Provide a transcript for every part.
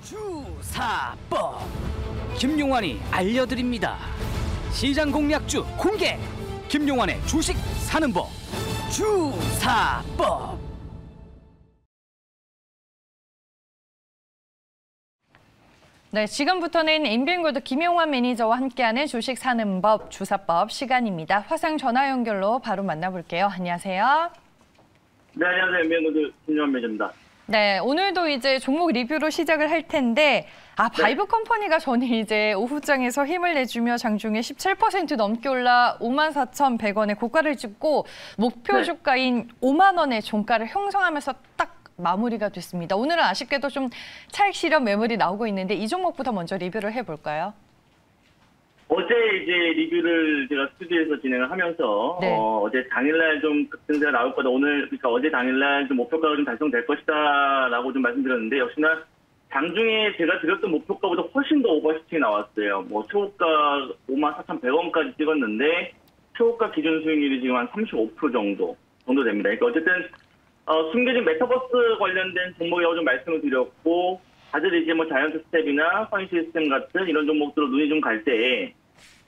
주사법 김용환이 알려드립니다. 시장 공략주 공개. 김용환의 주식 사는 법 주사법. 네, 지금부터는 인벤골드 김용환 매니저와 함께하는 주식 사는 법 주사법 시간입니다. 화상 전화 연결로 바로 만나볼게요. 안녕하세요. 네, 안녕하세요. 인벤골드 김용환 매니저입니다. 네, 오늘도 이제 종목 리뷰로 시작을 할 텐데, 바이브 컴퍼니가 전에 이제 오후장에서 힘을 내주며 장중에 17% 넘게 올라 54,100원의 고가를 찍고 목표 주가인 5만 원의 종가를 형성하면서 딱 마무리가 됐습니다. 오늘은 아쉽게도 좀 차익 실현 매물이 나오고 있는데 이 종목부터 먼저 리뷰를 해볼까요? 어제 이제 리뷰를 제가 스튜디오에서 진행을 하면서 어제 당일날 좀 급등세가 나올 거다. 오늘 그러니까 어제 당일날 좀 목표가가 좀 달성될 것이다라고 좀 말씀드렸는데 역시나 장중에 제가 드렸던 목표가보다 훨씬 더 오버슈팅이 나왔어요. 뭐 최고가 54,100원까지 찍었는데 최고가 기준 수익률이 지금 한 35% 정도 됩니다. 그러니까 어쨌든 숨겨진 메타버스 관련된 종목이라고 좀 말씀을 드렸고, 다들 이제 뭐 자이언트 스텝이나 파인 시스템 같은 이런 종목들로 눈이 좀 갈 때,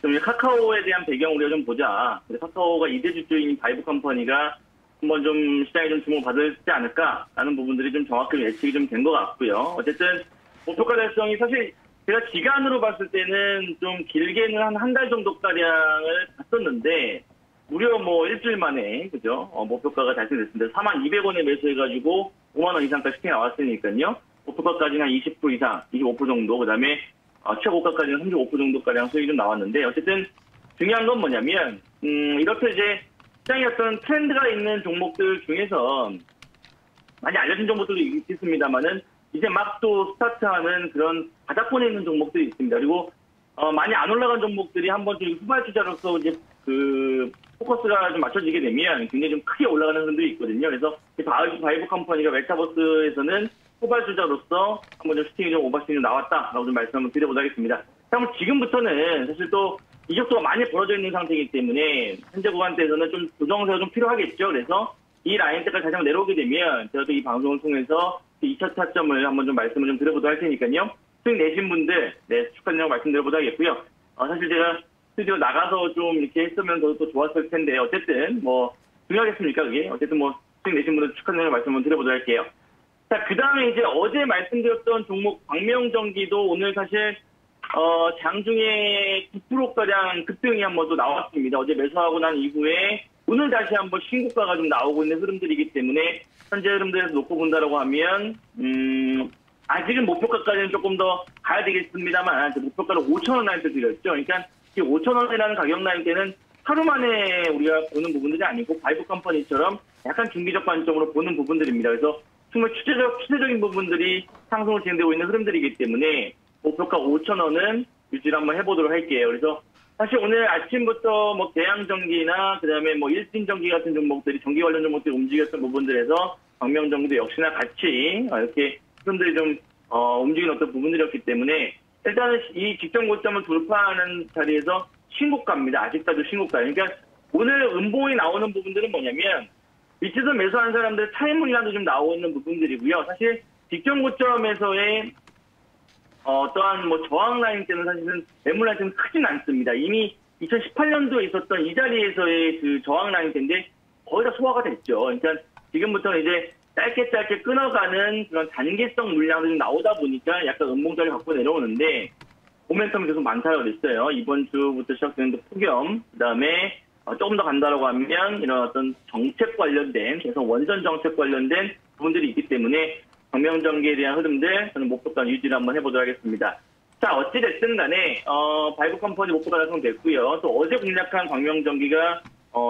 좀 카카오에 대한 배경 우리가 좀 보자. 카카오가 2대 주주인 바이브 컴퍼니가 한번 좀 시장에 좀 주목을 받지 않을까라는 부분들이 좀 정확하게 예측이 좀 된 것 같고요. 어쨌든 목표가 달성이 사실 제가 기간으로 봤을 때는 좀 길게는 한 달 정도가량을 봤었는데, 무려 뭐 일주일 만에, 그죠? 목표가가 달성됐습니다. 42,200원에 매수해가지고 5만 원 이상까지 슈팅이 나왔으니까요. 목표가까지는 한 20% 이상, 25% 정도, 그 다음에 최고가까지는 35% 정도가량 수익이 좀 나왔는데, 어쨌든 중요한 건 뭐냐면, 이렇게 이제 시장에 어떤 트렌드가 있는 종목들 중에서 많이 알려진 종목들도 있습니다만은, 이제 막 또 스타트하는 그런 바닥권에 있는 종목들이 있습니다. 그리고 많이 안 올라간 종목들이 한번 좀 후발주자로서 이제 포커스가 좀 맞춰지게 되면 굉장히 좀 크게 올라가는 흐름들이 있거든요. 그래서 바이브 컴퍼니가 메타버스에서는 후발주자로서 한번 좀 슈팅이 좀 오버슈팅이 나왔다라고 좀 말씀 한번 드려보도록 하겠습니다. 그럼 지금부터는 사실 또 이격도가 많이 벌어져 있는 상태이기 때문에 현재 구간대에서는 좀 조정세가 좀 필요하겠죠. 그래서 이 라인대까지 다시 한번 내려오게 되면 제가 또 이 방송을 통해서 2차 타점을 한번 좀 말씀을 좀 드려보도록 할 테니까요. 수익 내신 분들 축하드리라고 말씀드려보도록 하겠고요. 사실 제가 스튜디오 나가서 좀 이렇게 했으면 더 좋았을 텐데 어쨌든 뭐 중요하겠습니까 그게? 어쨌든 뭐 수익 내신 분들 축하드리라고 말씀 한번 드려보도록 할게요. 자, 그 다음에 이제 어제 말씀드렸던 종목 광명전기도 오늘 사실 장중에 9%가량 급등이 한번 또 나왔습니다. 어제 매수하고 난 이후에 오늘 다시 한번 신고가가 좀 나오고 있는 흐름들이기 때문에 현재 흐름들에서 놓고 본다라고 하면 아직은 목표가까지는 조금 더 가야 되겠습니다만 목표가를 5,000원 라인대 드렸죠. 그러니까 이 5,000원이라는 가격 라인대는 하루 만에 우리가 보는 부분들이 아니고 바이브 컴퍼니처럼 약간 중기적 관점으로 보는 부분들입니다. 그래서 정말 추세적인 부분들이 상승을 진행되고 있는 흐름들이기 때문에 목표가 5,000원은 유지를 한번 해보도록 할게요. 그래서 사실 오늘 아침부터 뭐 대양전기나 그다음에 뭐 일진전기 같은 종목들이 전기 관련 종목들이 움직였던 부분들에서 광명전기도 역시나 같이 이렇게 흐름들이 좀 움직이는 어떤 부분들이었기 때문에 일단은 이 직전 고점을 돌파하는 자리에서 신고가입니다. 아직까지 신고가. 그러니까 오늘 음봉이 나오는 부분들은 뭐냐면 밑에서 매수한 사람들 차익물이라도 좀 나오는 부분들이고요. 사실 직전 고점에서의 어떠한 뭐 저항 라인 때는 사실은 매물 라인 때는 크진 않습니다. 이미 2018년도에 있었던 이 자리에서의 그 저항 라인 때인데 거의 다 소화가 됐죠. 그러니까 지금부터는 이제 짧게 끊어가는 그런 단계성 물량들이 좀 나오다 보니까 약간 음봉자리 갖고 내려오는데 모멘텀이 계속 많다고 그랬어요. 이번 주부터 시작되는 폭염, 그다음에 조금 더 간다라고 하면 이런 어떤 정책 관련된, 계속 원전 정책 관련된 부분들이 있기 때문에 광명전기에 대한 흐름들 저는 목표가 유지를 한번 해보도록 하겠습니다. 자, 어찌됐든 간에 바이브 컴퍼니 목표가 달성됐고요. 또 어제 공략한 광명전기가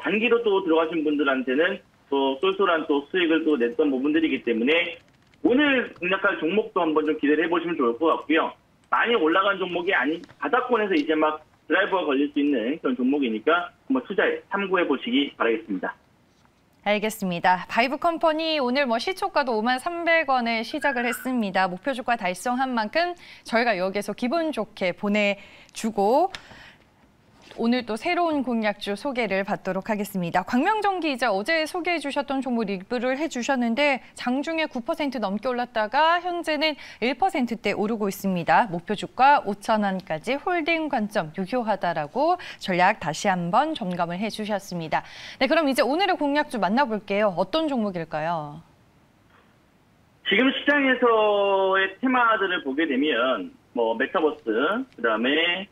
단기로 또 들어가신 분들한테는 또 쏠쏠한 또 수익을 또 냈던 부분들이기 때문에 오늘 공략할 종목도 한번 좀 기대를 해보시면 좋을 것 같고요. 많이 올라간 종목이 아닌 바닥권에서 이제 막 드라이버가 걸릴 수 있는 그런 종목이니까 한번 투자에 참고해 보시기 바라겠습니다. 알겠습니다. 바이브 컴퍼니 오늘 뭐 시초가도 53,300원에 시작을 했습니다. 목표 주가 달성한 만큼 저희가 여기에서 기분 좋게 보내주고 오늘 또 새로운 공략주 소개를 받도록 하겠습니다. 광명전기 이제 어제 소개해 주셨던 종목 리뷰를 해주셨는데 장중에 9% 넘게 올랐다가 현재는 1%대 오르고 있습니다. 목표 주가 5,000원까지 홀딩 관점 유효하다라고 전략 다시 한번 점검을 해주셨습니다. 네, 그럼 이제 오늘의 공략주 만나볼게요. 어떤 종목일까요? 지금 시장에서의 테마들을 보게 되면 뭐 메타버스, 그다음에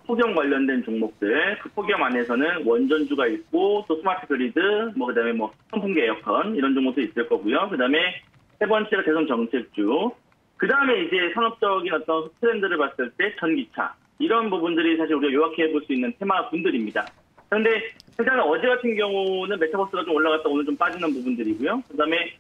폭염 관련된 종목들, 그 폭염 안에서는 원전주가 있고 또 스마트 그리드, 뭐 그다음에 뭐 선풍기 에어컨 이런 종목도 있을 거고요. 그다음에 세 번째가 대선 정책주, 그다음에 이제 산업적인 어떤 트렌드를 봤을 때 전기차 이런 부분들이 사실 우리가 요약해 볼 수 있는 테마 분들입니다. 그런데 일단 어제 같은 경우는 메타버스가 좀 올라갔다 오늘 좀 빠지는 부분들이고요. 그다음에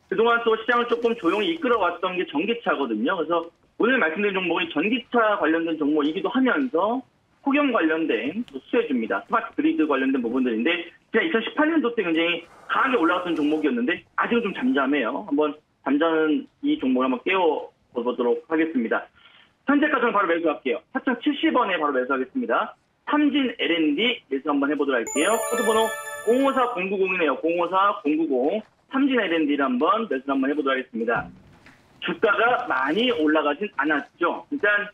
그동안 또 시장을 조금 조용히 이끌어왔던 게 전기차거든요. 그래서 오늘 말씀드린 종목이 전기차 관련된 종목이기도 하면서 폭염 관련된 수혜주입니다. 스마트 그리드 관련된 부분들인데 그냥 2018년도 때 굉장히 강하게 올라갔던 종목이었는데 아직은 좀 잠잠해요. 한번 잠자는 이 종목을 한번 깨워보도록 하겠습니다. 현재가는 바로 매수할게요. 4,070원에 바로 매수하겠습니다. 삼진 L&D 매수 한번 해보도록 할게요. 코드번호 054090이네요. 054090. 삼진 L&D를 한번 매수 한번 해보도록 하겠습니다. 주가가 많이 올라가진 않았죠. 일단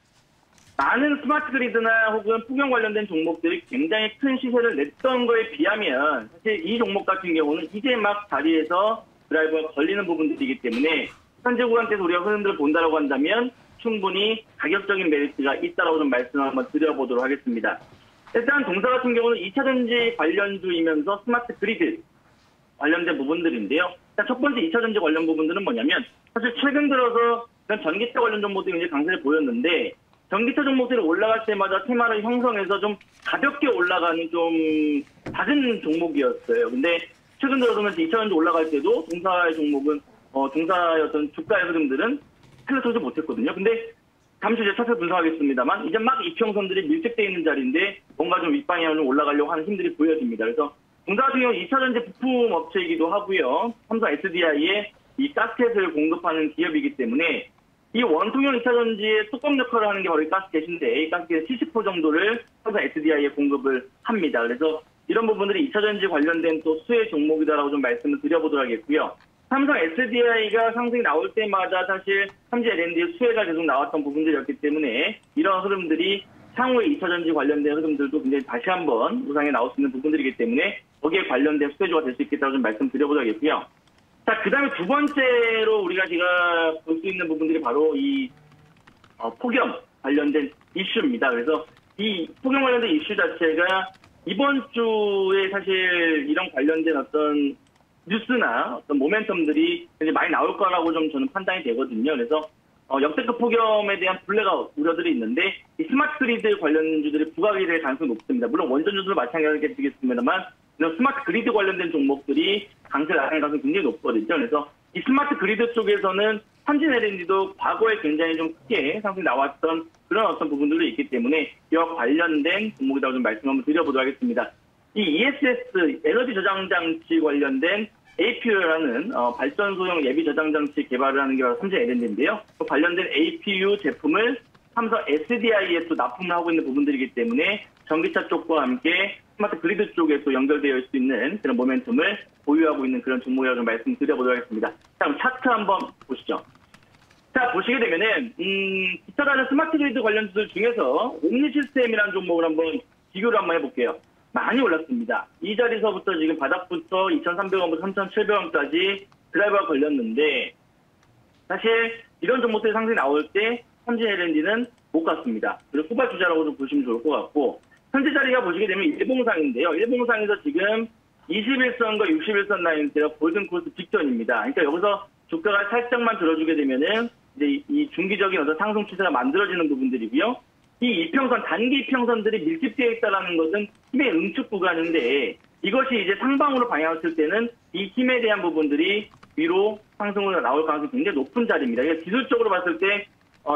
많은 스마트 그리드나 혹은 폭염 관련된 종목들이 굉장히 큰 시세를 냈던 거에 비하면 사실 이 종목 같은 경우는 이제 막 자리에서 드라이버가 걸리는 부분들이기 때문에 현재 구간대에서 우리가 흐름들을 본다라고 한다면 충분히 가격적인 메리트가 있다라고 좀 말씀을 한번 드려보도록 하겠습니다. 일단 동사 같은 경우는 2차전지 관련주이면서 스마트 그리드 관련된 부분들인데요. 첫 번째 2차전지 관련 부분들은 뭐냐면 사실 최근 들어서 전기차 관련 종목들이 굉장히 강세를 보였는데 전기차 종목들이 올라갈 때마다 테마를 형성해서 좀 가볍게 올라가는 좀 작은 종목이었어요. 근데 최근 들어서는 2차전지 올라갈 때도 동사의 종목은 동사의 어떤 주가의 흐름들은 살려서지 못했거든요. 근데 잠시 이제 차트 분석하겠습니다만 이제 막 이평선들이 밀집되어 있는 자리인데 뭔가 좀 윗방향으로 올라가려고 하는 힘들이 보여집니다. 그래서 동사 같은 경우 2차전지 부품 업체이기도 하고요. 삼성 SDI에 이 가스켓을 공급하는 기업이기 때문에 이 원통형 2차전지의 뚜껑 역할을 하는 게 바로 이 가스켓인데 이 가스켓의 70% 정도를 삼성 SDI에 공급을 합니다. 그래서 이런 부분들이 2차전지 관련된 또 수혜 종목이다라고 좀 말씀을 드려보도록 하겠고요. 삼성 SDI가 상승이 나올 때마다 사실 삼진 L&D의 수혜가 계속 나왔던 부분들이었기 때문에 이런 흐름들이 향후에 2차전지 관련된 흐름들도 굉장히 다시 한번 우상에 나올 수 있는 부분들이기 때문에 거기에 관련된 수혜주가 될 수 있겠다고 좀 말씀드려보도록 하겠고요. 자, 그 다음에 두 번째로 우리가 제가 볼 수 있는 부분들이 바로 이 폭염 관련된 이슈입니다. 그래서 이 폭염 관련된 이슈 자체가 이번 주에 사실 이런 관련된 어떤 뉴스나 어떤 모멘텀들이 굉장히 많이 나올 거라고 좀 저는 판단이 되거든요. 그래서 역대급 폭염에 대한 블랙아웃 우려들이 있는데 이 스마트 그리드 관련주들이 부각이 될 가능성이 높습니다. 물론 원전주도 마찬가지겠습니다만 이런 스마트 그리드 관련된 종목들이 강세를 나타낼 가능성이 굉장히 높거든요. 그래서 이 스마트 그리드 쪽에서는 삼진 L&D도 과거에 굉장히 좀 크게 상승이 나왔던 그런 어떤 부분들도 있기 때문에 이와 관련된 종목이라고 좀 말씀 한번 드려보도록 하겠습니다. 이 ESS 에너지 저장 장치 관련된 APU라는 발전소형 예비 저장 장치 개발을 하는 게 바로 삼성 L&D인데요. 그 관련된 APU 제품을 삼성 SDI에 또 납품을 하고 있는 부분들이기 때문에 전기차 쪽과 함께 스마트 그리드 쪽에 또 연결되어 있을 수 있는 그런 모멘텀을 보유하고 있는 그런 종목이라고 좀 말씀드려보도록 하겠습니다. 자, 그럼 차트 한번 보시죠. 자, 보시게 되면은 기타 다른 스마트 그리드 관련주들 중에서 옴니 시스템이라는 종목을 한번 비교를 한번 해볼게요. 많이 올랐습니다. 이 자리서부터 지금 바닥부터 2,300원부터 3,700원까지 드라이버가 걸렸는데 사실 이런 종목들이 상승이 나올 때 삼진 L&D는 못 갔습니다. 그리고 후발주자라고 좀 보시면 좋을 것 같고 현재 자리가 보시게 되면 일봉상인데요. 일봉상에서 지금 21선과 61선 라인대가 골든크로스 직전입니다. 그러니까 여기서 주가가 살짝만 들어주게 되면은 이제 이 중기적인 어떤 상승 추세가 만들어지는 부분들이고요. 이 이평선, 단기 이평선들이 밀집되어 있다는 것은 힘의 응축 구간인데 이것이 이제 상방으로 방향했을 때는 이 힘에 대한 부분들이 위로 상승으로 나올 가능성이 굉장히 높은 자리입니다. 그러니까 기술적으로 봤을 때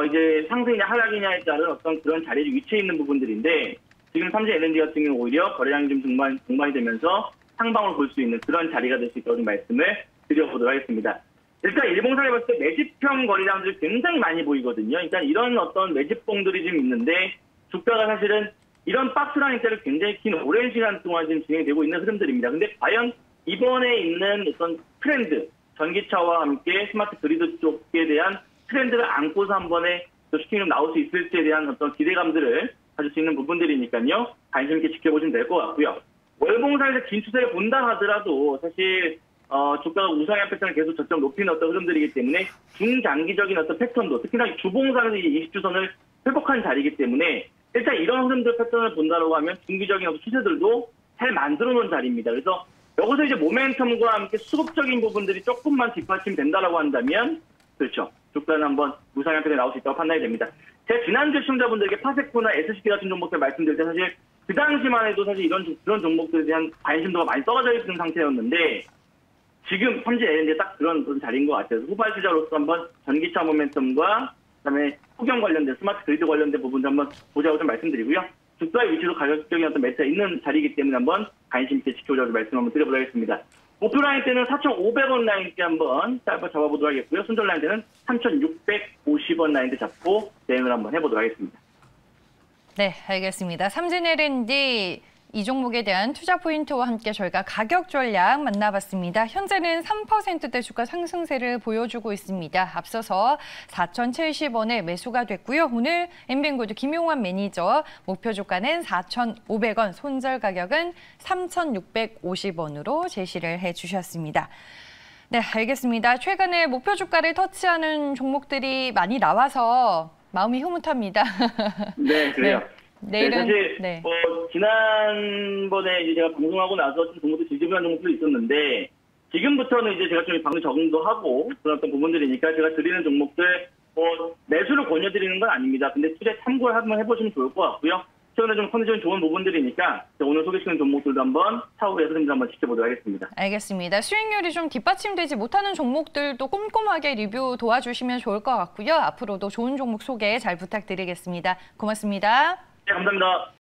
이제 상승이냐 하락이냐에 따른 어떤 그런 자리에 위치해 있는 부분들인데 지금 삼진 L&D 같은 경우는 오히려 거래량이 좀 동반이 되면서 상방으로 볼 수 있는 그런 자리가 될 수 있다고 좀 말씀을 드려보도록 하겠습니다. 일단 일봉상에 봤을 때 매집형 거래량들이 굉장히 많이 보이거든요. 일단 이런 어떤 매집봉들이 좀 있는데 주가가 사실은 이런 박스라인 형태를 굉장히 긴 오랜 시간 동안 지금 진행되고 있는 흐름들입니다. 근데 과연 이번에 있는 어떤 트렌드, 전기차와 함께 스마트 그리드 쪽에 대한 트렌드를 안고서 한 번에 슈팅이 좀 나올 수 있을지에 대한 어떤 기대감들을 가질 수 있는 부분들이니까요. 관심 있게 지켜보시면 될 것 같고요. 월봉상에서 긴 추세를 본다 하더라도 사실 주가가 우상향 패턴을 계속 저점 높이는 어떤 흐름들이기 때문에 중장기적인 어떤 패턴도 특히나 주봉상에서 20주선을 회복한 자리이기 때문에 일단 이런 흐름들 패턴을 본다고 하면 중기적인 어떤 추세들도 잘 만들어 놓은 자리입니다. 그래서 여기서 이제 모멘텀과 함께 수급적인 부분들이 조금만 뒷받침된다라고 한다면 그렇죠. 주가는 한번 우상향 패턴이 나올 수 있다고 판단이 됩니다. 제가 지난주 시청자분들에게 파세코나 SCP 같은 종목들 말씀드릴 때 사실 그 당시만 해도 사실 그런 종목들에 대한 관심도가 많이 떨어져 있는 상태였는데 지금 삼진LND에 딱 그런 자리인 것 같아요. 후발 주자로서 한번 전기차 모멘텀과 그다음에 후경 관련된 스마트 그리드 관련된 부분도 한번 보자고 좀 말씀드리고요. 주가의 위치도 가격적인 어떤 매체가 있는 자리이기 때문에 한번 관심 있게 지켜보자고 말씀 한번 드려보도록 하겠습니다. 목표 라인 때는 4,500원 라인 때 한번 잡아보도록 하겠고요. 손절 라인 때는 3,650원 라인 때 잡고 대응을 한번 해보도록 하겠습니다. 네, 알겠습니다. 삼진LND 이 종목에 대한 투자 포인트와 함께 저희가 가격 전략 만나봤습니다. 현재는 3%대 주가 상승세를 보여주고 있습니다. 앞서서 4,070원에 매수가 됐고요. 오늘 엠뱅고드 김용환 매니저 목표 주가는 4,500원, 손절 가격은 3,650원으로 제시를 해주셨습니다. 네, 알겠습니다. 최근에 목표 주가를 터치하는 종목들이 많이 나와서 마음이 흐뭇합니다. 네, 그래요. 내일은 사실 네. 지난번에 이제 제가 방송하고 나서 좀 종목들 지지부한 종목들이 있었는데 지금부터는 이제 제가 좀 방송 적응도 하고 그런 어떤 부분들이니까 제가 드리는 종목들 매수를 권유드리는 건 아닙니다. 근데 투자 참고를 한번 해보시면 좋을 것 같고요. 최근에 좀 컨디션이 좋은 부분들이니까 오늘 소개시키는 종목들도 한번 차후에 흐름들 한번 지켜보도록 하겠습니다. 알겠습니다. 수익률이 좀 뒷받침되지 못하는 종목들도 꼼꼼하게 리뷰 도와주시면 좋을 것 같고요. 앞으로도 좋은 종목 소개 잘 부탁드리겠습니다. 고맙습니다. 네, 감사합니다.